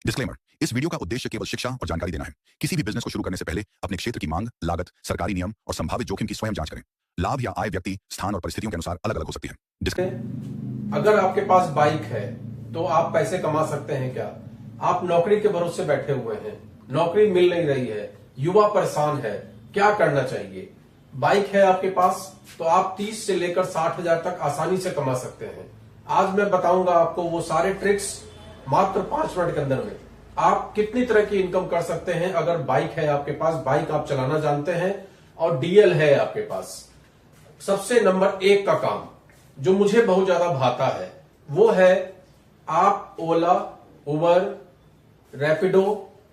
Disclaimer, इस video का उद्देश्य केवल शिक्षा और जानकारी देना है। किसी भी बिजनेस को शुरू करने से पहले अपने क्षेत्र की मांग, लागत, सरकारी नियम और संभावित जोखिम की स्वयं जांच करें। लाभ या आय व्यक्ति, स्थान और परिस्थितियों के अनुसार अलग अलग हो सकती है। अगर आपके पास बाइक है तो आप पैसे कमा सकते हैं क्या? आप नौकरी के भरोसे बैठे हुए हैं, नौकरी मिल नहीं रही है, युवा परेशान है, क्या करना चाहिए? बाइक है आपके पास तो आप 30 से लेकर 60,000 तक आसानी से कमा सकते हैं। आज मैं बताऊंगा आपको वो सारे ट्रिक्स मात्र 5 मिनट के अंदर में आप कितनी तरह की इनकम कर सकते हैं। अगर बाइक है आपके पास, बाइक आप चलाना जानते हैं और डीएल है आपके पास। सबसे नंबर 1 का काम जो मुझे बहुत ज्यादा भाता है वो है आप ओला, उबर, रैपिडो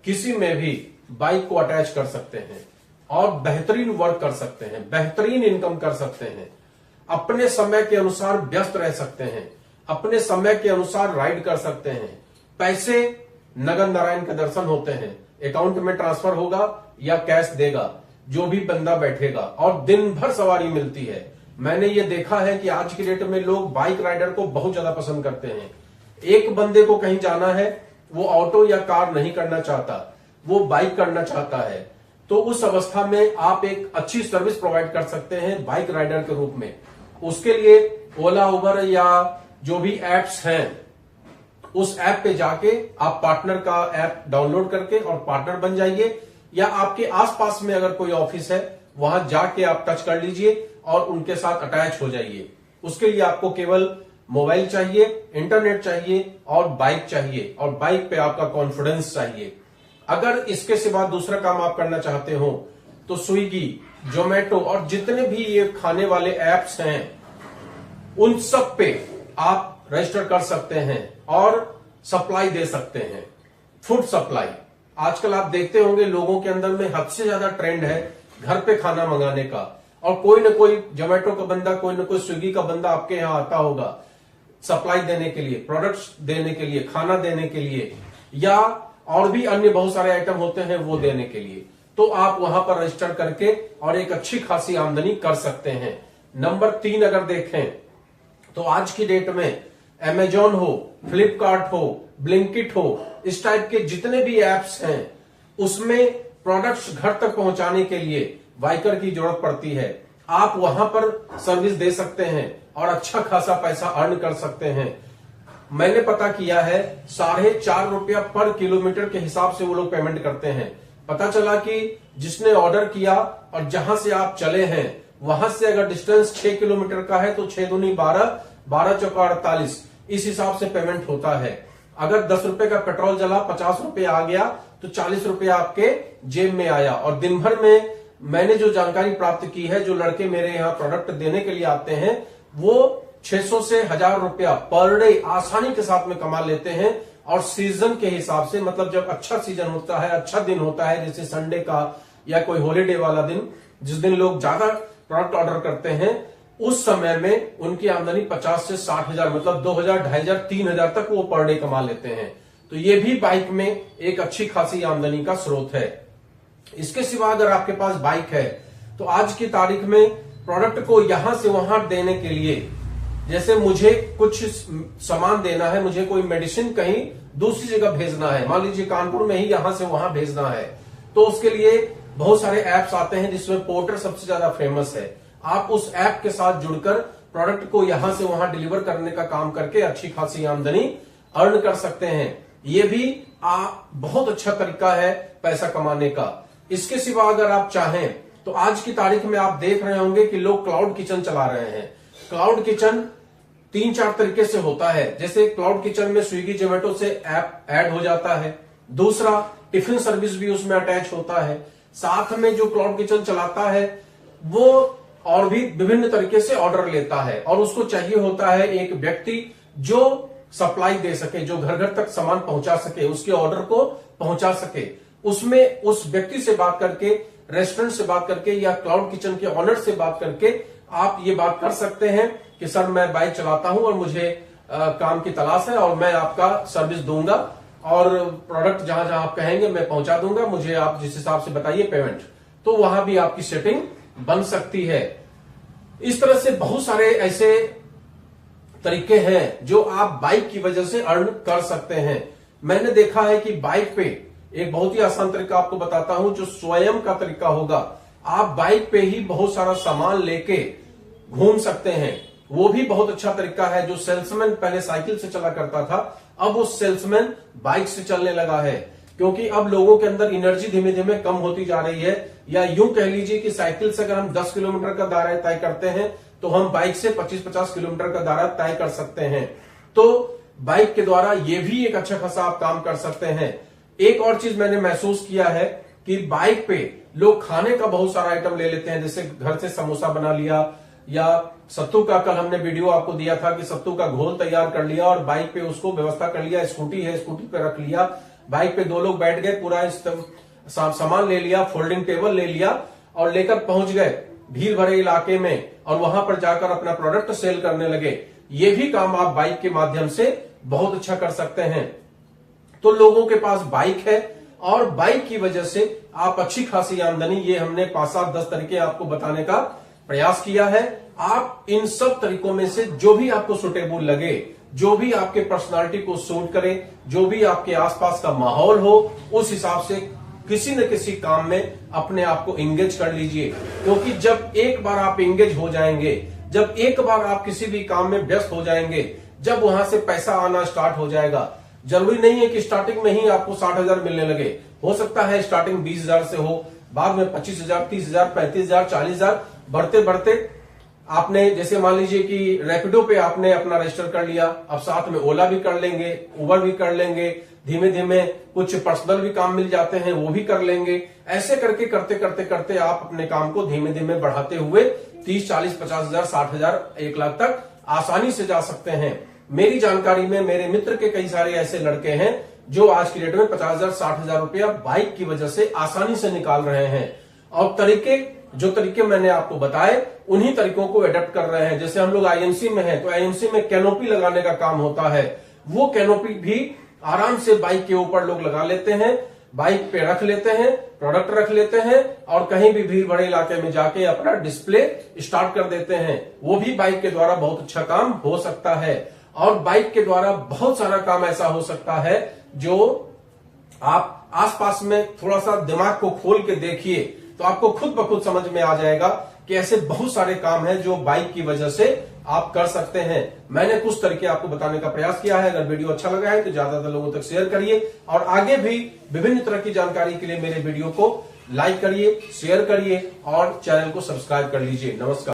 किसी में भी बाइक को अटैच कर सकते हैं और बेहतरीन वर्क कर सकते हैं, बेहतरीन इनकम कर सकते हैं। अपने समय के अनुसार व्यस्त रह सकते हैं, अपने समय के अनुसार राइड कर सकते हैं। पैसे नगद नारायण के दर्शन होते हैं, अकाउंट में ट्रांसफर होगा या कैश देगा जो भी बंदा बैठेगा और दिन भर सवारी मिलती है। मैंने ये देखा है कि आज की डेट में लोग बाइक राइडर को बहुत ज्यादा पसंद करते हैं। एक बंदे को कहीं जाना है, वो ऑटो या कार नहीं करना चाहता, वो बाइक करना चाहता है, तो उस अवस्था में आप एक अच्छी सर्विस प्रोवाइड कर सकते हैं बाइक राइडर के रूप में। उसके लिए ओला, उबर या जो भी एप्स हैं उस ऐप पे जाके आप पार्टनर का ऐप डाउनलोड करके और पार्टनर बन जाइए, या आपके आसपास में अगर कोई ऑफिस है वहां जाके आप टच कर लीजिए और उनके साथ अटैच हो जाइए। उसके लिए आपको केवल मोबाइल चाहिए, इंटरनेट चाहिए और बाइक चाहिए, और बाइक पे आपका कॉन्फिडेंस चाहिए। अगर इसके सिवा दूसरा काम आप करना चाहते हो तो स्विगी, जोमेटो और जितने भी ये खाने वाले एप्स हैं उन सब पे आप रजिस्टर कर सकते हैं और सप्लाई दे सकते हैं, फूड सप्लाई। आजकल आप देखते होंगे लोगों के अंदर में हद से ज्यादा ट्रेंड है घर पे खाना मंगाने का, और कोई ना कोई जोमेटो का बंदा, कोई ना कोई स्विगी का बंदा आपके यहां आता होगा सप्लाई देने के लिए, प्रोडक्ट्स देने के लिए, खाना देने के लिए, या और भी अन्य बहुत सारे आइटम होते हैं वो देने के लिए। तो आप वहां पर रजिस्टर करके और एक अच्छी खासी आमदनी कर सकते हैं। नंबर 3 अगर देखें तो आज की डेट में अमेजॉन हो, फ्लिपकार्ट हो, ब्लिंकिट हो, इस टाइप के जितने भी एप्स हैं उसमें प्रोडक्ट्स घर तक पहुंचाने के लिए बाइकर की जरूरत पड़ती है। आप वहां पर सर्विस दे सकते हैं और अच्छा खासा पैसा अर्न कर सकते हैं। मैंने पता किया है 4.5 रुपया पर किलोमीटर के हिसाब से वो लोग पेमेंट करते हैं। पता चला कि जिसने ऑर्डर किया और जहां से आप चले हैं वहां से अगर डिस्टेंस 6 किलोमीटर का है तो 6 दूनी 12, 12 चौका 48, इस हिसाब से पेमेंट होता है। अगर 10 रुपए का पेट्रोल जला, 50 रुपए आ गया तो 40 रुपया आपके जेब में आया। और दिन भर में मैंने जो जानकारी प्राप्त की है, जो लड़के मेरे यहाँ प्रोडक्ट देने के लिए आते हैं वो 600 से 1000 रुपया पर डे आसानी के साथ में कमा लेते हैं। और सीजन के हिसाब से, मतलब जब अच्छा सीजन होता है, अच्छा दिन होता है, जैसे संडे का या कोई हॉलीडे वाला दिन, जिस दिन लोग ज्यादा प्रोडक्ट ऑर्डर करते हैं, उस समय में उनकी आमदनी 50 से 60,000, मतलब 2,000, 2,500, 3,000 तक वो पर डे कमा लेते हैं। तो ये भी बाइक में एक अच्छी खासी आमदनी का स्रोत है। इसके सिवा अगर आपके पास बाइक है तो आज की तारीख में प्रोडक्ट को यहां से वहां देने के लिए, जैसे मुझे कुछ सामान देना है, मुझे कोई मेडिसिन कहीं दूसरी जगह भेजना है, मान लीजिए कानपुर में ही यहां से वहां भेजना है, तो उसके लिए बहुत सारे ऐप्स आते हैं जिसमें पोर्टर सबसे ज्यादा फेमस है। आप उस ऐप के साथ जुड़कर प्रोडक्ट को यहां से वहां डिलीवर करने का काम करके अच्छी खासी आमदनी अर्न कर सकते हैं। ये भी बहुत अच्छा तरीका है पैसा कमाने का। इसके सिवा अगर आप चाहें तो आज की तारीख में आप देख रहे होंगे कि लोग क्लाउड किचन चला रहे हैं। क्लाउड किचन 3-4 तरीके से होता है। जैसे क्लाउड किचन में स्विगी, जोमेटो से ऐप ऐड हो जाता है। दूसरा, टिफिन सर्विस भी उसमें अटैच होता है। साथ में जो क्लाउड किचन चलाता है वो और भी विभिन्न तरीके से ऑर्डर लेता है, और उसको चाहिए होता है एक व्यक्ति जो सप्लाई दे सके, जो घर घर तक सामान पहुंचा सके, उसके ऑर्डर को पहुंचा सके। उसमें उस व्यक्ति से बात करके, रेस्टोरेंट से बात करके या क्लाउड किचन के ऑनर से बात करके आप ये बात कर सकते हैं कि सर मैं बाइक चलाता हूं और मुझे काम की तलाश है और मैं आपका सर्विस दूंगा और प्रोडक्ट जहां जहां आप कहेंगे मैं पहुंचा दूंगा, मुझे आप जिस हिसाब से बताइए पेमेंट। तो वहां भी आपकी सेटिंग बन सकती है। इस तरह से बहुत सारे ऐसे तरीके हैं जो आप बाइक की वजह से अर्न कर सकते हैं। मैंने देखा है कि बाइक पे एक बहुत ही आसान तरीका आपको बताता हूं, जो स्वयं का तरीका होगा। आप बाइक पे ही बहुत सारा सामान लेके घूम सकते हैं। वो भी बहुत अच्छा तरीका है। जो सेल्समैन पहले साइकिल से चला करता था, अब वो सेल्समैन बाइक से चलने लगा है, क्योंकि अब लोगों के अंदर एनर्जी धीमे धीमे कम होती जा रही है। या यूं कह लीजिए कि साइकिल से अगर हम 10 किलोमीटर का दायरा तय करते हैं, तो हम बाइक से 25-50 किलोमीटर का दायरा तय कर सकते हैं। तो बाइक के द्वारा ये भी एक अच्छा खासा आप काम कर सकते हैं। एक और चीज मैंने महसूस किया है कि बाइक पे लोग खाने का बहुत सारा आइटम ले लेते हैं, जैसे घर से समोसा बना लिया, या सत्तू का, कल हमने वीडियो आपको दिया था कि सत्तू का घोल तैयार कर लिया और बाइक पे उसको व्यवस्था कर लिया। स्कूटी है, स्कूटी पे रख लिया, बाइक पे 2 लोग बैठ गए, पूरा सामान ले लिया, फोल्डिंग टेबल ले लिया और लेकर पहुंच गए भीड़ भरे इलाके में, और वहां पर जाकर अपना प्रोडक्ट सेल करने लगे। ये भी काम आप बाइक के माध्यम से बहुत अच्छा कर सकते हैं। तो लोगों के पास बाइक है और बाइक की वजह से आप अच्छी खासी आमदनी, ये हमने 5-7-10 तरीके आपको बताने का प्रयास किया है। आप इन सब तरीकों में से जो भी आपको सुटेबल लगे, जो भी आपके पर्सनालिटी को सूट करे, जो भी आपके आसपास का माहौल हो, उस हिसाब से किसी न किसी काम में अपने आप को एंगेज कर लीजिए। क्योंकि जब एक बार आप एंगेज हो जाएंगे, जब एक बार आप किसी भी काम में व्यस्त हो जाएंगे, जब वहां से पैसा आना स्टार्ट हो जाएगा, जरूरी नहीं है कि स्टार्टिंग में ही आपको 60,000 मिलने लगे। हो सकता है स्टार्टिंग 20,000 से हो, बाद में 25,000, 30,000, 35,000, 40,000, बढ़ते बढ़ते आपने, जैसे मान लीजिए कि रैपिडो पे आपने अपना रजिस्टर कर लिया, अब साथ में ओला भी कर लेंगे, उबर भी कर लेंगे, धीमे धीमे कुछ पर्सनल भी काम मिल जाते हैं, वो भी कर लेंगे। ऐसे करके करते करते करते आप अपने काम को धीमे धीमे बढ़ाते हुए 30, 40, 50,000, 60,000, 1 लाख तक आसानी से जा सकते हैं। मेरी जानकारी में मेरे मित्र के कई सारे ऐसे लड़के हैं जो आज की डेट में 50,000, 60,000 रुपया बाइक की वजह से आसानी से निकाल रहे हैं। और जो तरीके मैंने आपको बताए, उन्हीं तरीकों को एडेप्ट कर रहे हैं। जैसे हम लोग आईएमसी में हैं, तो आईएमसी में कैनोपी लगाने का काम होता है। वो कैनोपी भी आराम से बाइक के ऊपर लोग लगा लेते हैं, बाइक पे रख लेते हैं, प्रोडक्ट रख लेते हैं और कहीं भी भीड़ भरे इलाके में जाके अपना डिस्प्ले स्टार्ट कर देते हैं। वो भी बाइक के द्वारा बहुत अच्छा काम हो सकता है। और बाइक के द्वारा बहुत सारा काम ऐसा हो सकता है जो आप आसपास में थोड़ा सा दिमाग को खोल के देखिए, तो आपको खुद ब खुद समझ में आ जाएगा कि ऐसे बहुत सारे काम हैं जो बाइक की वजह से आप कर सकते हैं। मैंने कुछ तरीके आपको बताने का प्रयास किया है। अगर वीडियो अच्छा लगा है तो ज्यादातर लोगों तक शेयर करिए, और आगे भी विभिन्न तरह की जानकारी के लिए मेरे वीडियो को लाइक करिए, शेयर करिए और चैनल को सब्सक्राइब कर लीजिए। नमस्कार।